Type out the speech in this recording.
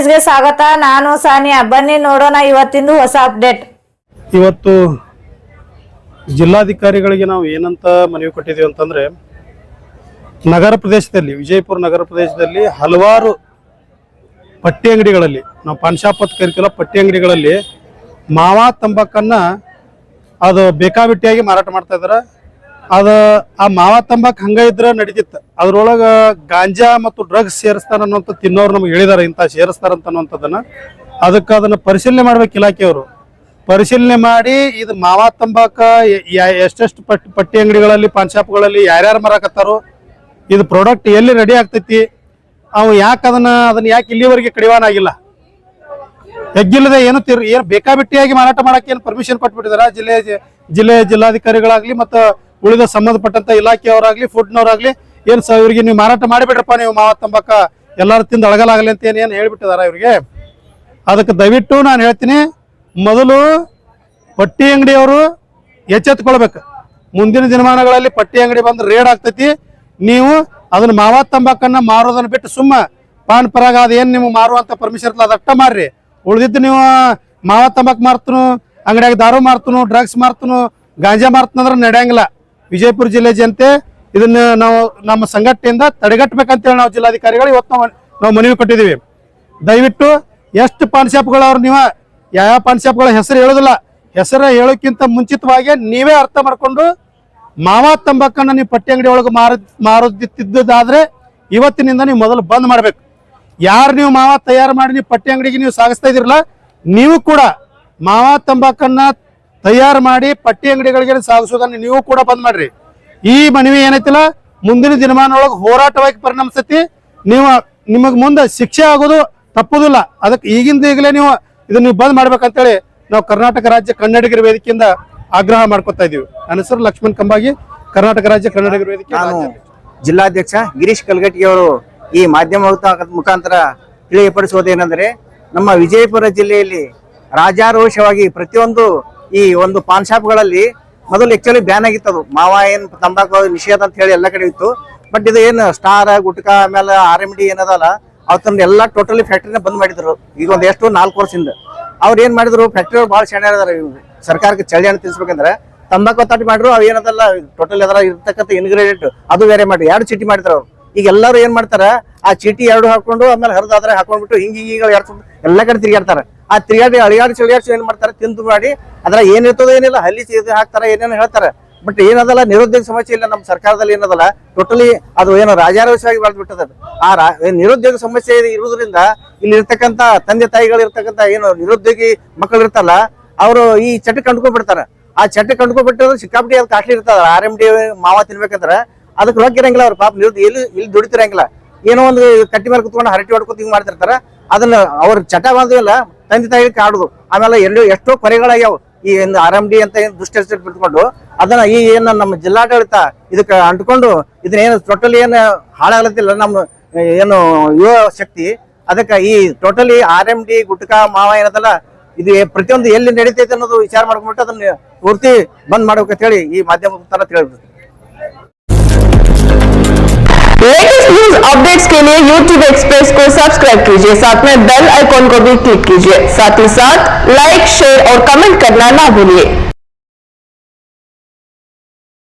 ನ್ಯೂಸ್ಗೆ ಸ್ವಾಗತ. ನಾನು ಸಾನಿಯಾ. ಬನ್ನಿ ನೋಡೋಣ ಇವತ್ತಿಂದು ಹೊಸ ಅಪ್ಡೇಟ್. ಇವತ್ತು ಜಿಲ್ಲಾಧಿಕಾರಿಗಳಿಗೆ ನಾವು ಏನಂತ ಮನವಿ ಕೊಟ್ಟಿದ್ದೀವಿ ಅಂತಂದ್ರೆ, ನಗರ ಪ್ರದೇಶದಲ್ಲಿ ವಿಜಯಪುರ ನಗರ ಪ್ರದೇಶದಲ್ಲಿ ಹಲವಾರು ಪಟ್ಟಿ ಅಂಗಡಿಗಳಲ್ಲಿ, ನಾವು ಪಾನ್ ಶಾಪ್ ಅಂತ ಕರಿತೀವಲ್ಲ, ಪಟ್ಟಿ ಅಂಗಡಿಗಳಲ್ಲಿ ಮಾವಾ ತಂಬಾಕನ್ನ ಅದು ಬೇಕಾಬಿಟ್ಟಿಯಾಗಿ ಮಾರಾಟ ಮಾಡ್ತಾ ಇದಾರೆ. ಆ ಮಾವಾ ತಂಬಾಕು ಹಂಗ ಇದ್ರೆ ನಡೀತಿತ್ತು. ಅದ್ರೊಳಗೆ ಗಾಂಜಾ ಮತ್ತು ಡ್ರಗ್ಸ್ ಸೇರಿಸ್ತಾರ ಅನ್ನೋಂಥ ತಿನ್ನೋರು ನಮ್ಗೆ ಹೇಳಿದಾರೆ, ಇಂಥ ಸೇರಿಸ್ತಾರಂತ ಅನ್ನೋಂಥದ್ದನ್ನ. ಅದಕ್ಕೆ ಪರಿಶೀಲನೆ ಮಾಡ್ಬೇಕು ಇಲಾಖೆಯವರು. ಪರಿಶೀಲನೆ ಮಾಡಿ ಇದು ಮಾವಾ ತಂಬಾಕ ಎಷ್ಟೆಷ್ಟು ಪಟ್ಟಿ ಅಂಗಡಿಗಳಲ್ಲಿ, ಪಾನ್ ಶಾಪ್ಗಳಲ್ಲಿ ಯಾರ್ಯಾರು ಮಾರಾಕತ್ತಾರೋ, ಇದು ಪ್ರಾಡಕ್ಟ್ ಎಲ್ಲಿ ರೆಡಿ ಆಗ್ತೈತಿ, ಅವು ಯಾಕೆ ಅದನ್ನ ಯಾಕೆ ಇಲ್ಲಿವರೆಗೆ ಕಡಿವಾನಾಗಿಲ್ಲ, ಹೆಗ್ಗಿಲ್ಲದೆ ಏನು ಬೇಕಾಬಿಟ್ಟಿಯಾಗಿ ಮಾರಾಟ ಮಾಡಕ್ಕೆ ಏನು ಪರ್ಮಿಷನ್ ಕೊಟ್ಬಿಟ್ಟಿದಾರ ಜಿಲ್ಲಾಧಿಕಾರಿಗಳಾಗ್ಲಿ ಮತ್ತು ಉಳಿದ ಸಂಬಂಧಪಟ್ಟಂತ ಇಲಾಖೆಯವರಾಗ್ಲಿ, ಫುಡ್ನವರಾಗ್ಲಿ, ಇವ್ರಿಗೆ ನೀವು ಮಾರಾಟ ಮಾಡಿಬಿಡ್ರಪ್ಪ, ನೀವು ಮಾವಾ ತಂಬಾಕ ಎಲ್ಲರೂ ತಿಂದು ಅಳಗಲಾಗಲಿ ಅಂತ ಏನು ಹೇಳ್ಬಿಟ್ಟಿದಾರ ಇವ್ರಿಗೆ. ಅದಕ್ಕೆ ದಯವಿಟ್ಟು ನಾನು ಹೇಳ್ತೀನಿ, ಮೊದಲು ಪಟ್ಟಿ ಅಂಗಡಿಯವರು ಎಚ್ಚೆತ್ಕೊಳ್ಬೇಕು. ಮುಂದಿನ ದಿನಮಾನಗಳಲ್ಲಿ ಪಟ್ಟಿ ಅಂಗಡಿ ಬಂದು ರೇಡ್ ಆಗ್ತೈತಿ. ನೀವು ಅದನ್ನ ಮಾವಾ ತಂಬಾಕನ್ನ ಮಾರೋದನ್ನ ಬಿಟ್ಟು ಸುಮ್ಮ ಪಾನ್ ಪರಾಗ ಅದೇನು ನಿಮ್ಗೆ ಮಾರುವಂತ ಪರ್ಮಿಷನ್ ಇರ್ತಲ್ಲ ಅದಟ್ಟ ಮಾರ್ರಿ. ಉಳಿದಿದ್ದು ನೀವು ಮಾವಾ ತಂಬಾಕು ಮಾರ್ತನು, ಅಂಗಡಿಯಾಗ ದಾರು ಮಾರ್ತನು, ಡ್ರಗ್ಸ್ ಮಾರ್ತನು, ಗಾಂಜಾ ಮಾರ್ತನಂದ್ರೆ ನಡೆಯಂಗಿಲ್ಲ. ವಿಜಯಪುರ ಜಿಲ್ಲೆ ಜನತೆ ಇದನ್ನ ನಾವು ನಮ್ಮ ಸಂಘಟನೆಯಿಂದ ತಡೆಗಟ್ಟಬೇಕಂತೇಳಿ ನಾವು ಜಿಲ್ಲಾಧಿಕಾರಿಗಳು ಇವತ್ತು ನಾವು ಮನವಿ ಕೊಟ್ಟಿದ್ದೀವಿ. ದಯವಿಟ್ಟು ಎಷ್ಟು ಪಾನ್ ಶಾಪ್ಗಳವ್ರು ನೀವು ಯಾವ ಪಾನ್ ಶಾಪ್ಗಳ ಹೆಸರು ಹೇಳೋದಿಲ್ಲ, ಹೆಸರು ಹೇಳೋಕ್ಕಿಂತ ಮುಂಚಿತವಾಗಿ ನೀವೇ ಅರ್ಥ ಮಾಡ್ಕೊಂಡು ಮಾವಾ ತಂಬಾಕನ್ನ ನೀವು ಪಟ್ಟಿ ಅಂಗಡಿ ಒಳಗೆ ಮಾರುತ್ತಿದ್ದಾದ್ರೆ ಇವತ್ತಿನಿಂದ ನೀವು ಮೊದಲು ಬಂದ್ ಮಾಡ್ಬೇಕು. ಯಾರು ನೀವು ಮಾವಾ ತಯಾರು ಮಾಡಿ ನೀವು ಪಟ್ಟಿ ಅಂಗಡಿಗೆ ನೀವು ಸಾಗಿಸ್ತಾ ಇದಿರಲ್ಲ, ನೀವು ಕೂಡ ಮಾವಾ ತಂಬಾಕನ್ನ ತಯಾರು ಮಾಡಿ ಪಟ್ಟಿ ಅಂಗಡಿಗಳಿಗೆ ಸಾಗಿಸೋದನ್ನ ನೀವು ಕೂಡ ಬಂದ್ ಮಾಡ್ರಿ. ಈ ಮನವಿ ಏನೈತಿಲ್ಲ, ಮುಂದಿನ ದಿನಮಾನೊಳಗೆ ಹೋರಾಟವಾಗಿ ಪರಿಣಮಿಸ್ತೈತಿ. ನಿಮಗ್ ಮುಂದೆ ಶಿಕ್ಷೆ ಆಗೋದು ತಪ್ಪುದಿಲ್ಲ. ಅದಕ್ಕೆ ಈಗಲೇ ನೀವು ಇದನ್ನ ನೀವು ಬಂದ್ ಮಾಡ್ಬೇಕಂತೇಳಿ ನಾವು ಕರ್ನಾಟಕ ರಾಜ್ಯ ಕನ್ನಡಿಗರ ವೇದಿಕೆಯಿಂದ ಆಗ್ರಹ ಮಾಡ್ಕೊತಾ ಇದೀವಿ. ನನ್ನ ಹೆಸರು ಲಕ್ಷ್ಮಣ್ ಕಂಬಾಗಿ, ಕರ್ನಾಟಕ ರಾಜ್ಯ ಕನ್ನಡಿಗರ ವೇದಿಕೆ ಜಿಲ್ಲಾಧ್ಯಕ್ಷ ಗಿರೀಶ್ ಕಲ್ಗಟ್ಟಿ ಅವರು ಈ ಮಾಧ್ಯಮ ಮುಖಾಂತರ ತಿಳಿಯಪಡಿಸುವುದೇನೆಂದರೆ, ನಮ್ಮ ವಿಜಯಪುರ ಜಿಲ್ಲೆಯಲ್ಲಿ ರಾಜಾರೋಷವಾಗಿ ಪ್ರತಿಯೊಂದು ಈ ಒಂದು ಪಾನ್ ಶಾಪ್ಗಳಲ್ಲಿ ಮೊದಲು ಆಕ್ಚುಲಿ ಬ್ಯಾನ್ ಆಗಿತ್ತು. ಮಾವಾ ಏನ್ ತಂಬಾಕು ನಿಷೇಧ ಅಂತ ಹೇಳಿ ಎಲ್ಲ ಕಡೆ ಇತ್ತು. ಬಟ್ ಇದು ಏನು ಸ್ಟಾರ್, ಗುಟ್ಕಾ, ಆಮೇಲೆ RMD ಏನದಲ್ಲ, ಅವತ್ತನ್ನ ಎಲ್ಲ ಟೋಟಲಿ ಫ್ಯಾಕ್ಟ್ರಿನ ಬಂದ್ ಮಾಡಿದ್ರು. ಈಗ ಒಂದು ಎಷ್ಟು 4 ವರ್ಷದಿಂದ ಅವ್ರು ಏನ್ ಮಾಡಿದ್ರು, ಫ್ಯಾಕ್ಟ್ರಿ ಭಾಳ ಶಾಣೆ ಇದಾರೆ. ಸರ್ಕಾರಕ್ಕೆ ಚಳಿಯನ್ನು ತಿಳಿಸ್ಬೇಕಂದ್ರೆ ತಂಬಾಕು ತಾಟಿ ಮಾಡ್ರು, ಅವ್ ಏನದಲ್ಲ ಟೋಟಲ್ ಅದರ ಇರ್ತಕ್ಕಂಥ ಇನ್ಗ್ರೀಡಿಯಂಟ್ ಅದು ಬೇರೆ ಮಾಡಿ 2 ಚೀಟಿ ಮಾಡಿದ್ರು ಅವ್ರು. ಈಗ ಎಲ್ಲರೂ ಏನ್ ಮಾಡ್ತಾರ, ಆ ಚೀಟಿ 2 ಹಾಕೊಂಡು ಆಮೇಲೆ ಹರಿದಾದ್ರೆ ಹಾಕೊಂಡ್ಬಿಟ್ಟು ಹಿಂಗ ಎಲ್ಲ ಕಡೆ ತಿರುಗಾಡ್ತಾರ. ಆ ತಿರುಗಾಡಿ ಅಳಿಯಾಡಿ ಏನ್ ಮಾಡ್ತಾರೆ, ತಿಂದು ಮಾಡಿ ಅದ್ರ ಏನಿರ್ತದೋ ಏನಿಲ್ಲ ಹಲ್ಲಿ ಹಾಕ್ತಾರ, ಏನೇನು ಹೇಳ್ತಾರೆ. ಬಟ್ ಏನದಲ್ಲ ನಿರುದ್ಯೋಗ ಸಮಸ್ಯೆ ಇಲ್ಲ ನಮ್ಮ ಸರ್ಕಾರದಲ್ಲಿ. ಏನದಲ್ಲ ಟೋಟಲಿ ಅದು ಏನು ರಾಜಾರೋಷವಾಗಿ ಬೆಳೆದ್ಬಿಟ್ಟದ. ಆ ನಿರುದ್ಯೋಗ ಸಮಸ್ಯೆ ಇರುವುದರಿಂದ ಇಲ್ಲಿ ಇರ್ತಕ್ಕಂಥ ತಂದೆ ತಾಯಿಗಳು ಇರ್ತಕ್ಕಂಥ ಏನು ನಿರುದ್ಯೋಗಿ ಮಕ್ಕಳು ಇರ್ತಲ್ಲ, ಅವರು ಈ ಚಟ ಕಂಡ್ಕೊಂಡ್ಬಿಡ್ತಾರ. ಆ ಚಟ ಕಂಡ್ಕೊಂಡ್ಬಿಟ್ಟು ಸಿಕ್ಕಾಪಟ್ಟಿ ಅದು ಕಾಸ್ಟ್ಲಿ ಇರ್ತದ. RMD ಮಾವಾ ತಿನ್ಬೇಕಂದ್ರೆ ಅದಕ್ಕೆ ರೊಕ್ಕ ಇರಂಗಿಲ್ಲ. ಅವ್ರ ಪಾಪ ಇಲ್ಲಿ ದುಡಿತಿರಂಗಿಲ್ಲ. ಏನೋ ಒಂದು ಕಟ್ಟಿ ಮೇಲೆ ಕುತ್ಕೊಂಡು ಹರಟಿ ಹೊಡ್ಕೊತ ಹಿಂಗ್ ಮಾಡ್ತಿರ್ತಾರ. ಅದನ್ನ ಅವ್ರ ಚಟ ಬಂದಿಲ್ಲ ತಂದೆ ತಾಯಿ ಕಾಡುದು. ಆಮೇಲೆ ಎಷ್ಟೋ ಕೊರೆಗಳಾಗ್ಯಾವ ಈ RMD ಅಂತ ಏನು ದುಷ್ಟ ಬಿಟ್ಕೊಂಡು ಅದನ್ನ ಈ ಏನ ನಮ್ಮ ಜಿಲ್ಲಾಡಳಿತ ಇದಕ್ಕೆ ಅಂಟ್ಕೊಂಡು ಇದನ್ನ ಏನು ಟೋಟಲಿ ಏನು ಹಾಳಾಗ್ಲತ್ತಿಲ್ಲ ನಮ್ಮ ಏನು ಯುವ ಶಕ್ತಿ. ಅದಕ್ಕೆ ಈ ಟೋಟಲಿ RMD ಗುಟ್ಕಾ ಮಾವಾ ಏನದಲ್ಲ, ಇದು ಪ್ರತಿಯೊಂದು ಎಲ್ಲಿ ನಡೀತೈತೆ ಅನ್ನೋದು ವಿಚಾರ ಮಾಡ್ಕೊಂಡ್ಬಿಟ್ಟು ಅದನ್ನ ಪೂರ್ತಿ ಬಂದ್ ಮಾಡ್ಬೇಕಂತ ಹೇಳಿ ಈ ಮಾಧ್ಯಮ ತರ ತಿಳಿದ್ರು. लेटेस्ट न्यूज अपडेट्स के लिए YouTube एक्सप्रेस को सब्सक्राइब कीजिए, साथ में बेल आइकॉन को भी क्लिक कीजिए। साथ ही साथ लाइक, शेयर और कमेंट करना ना भूलिए।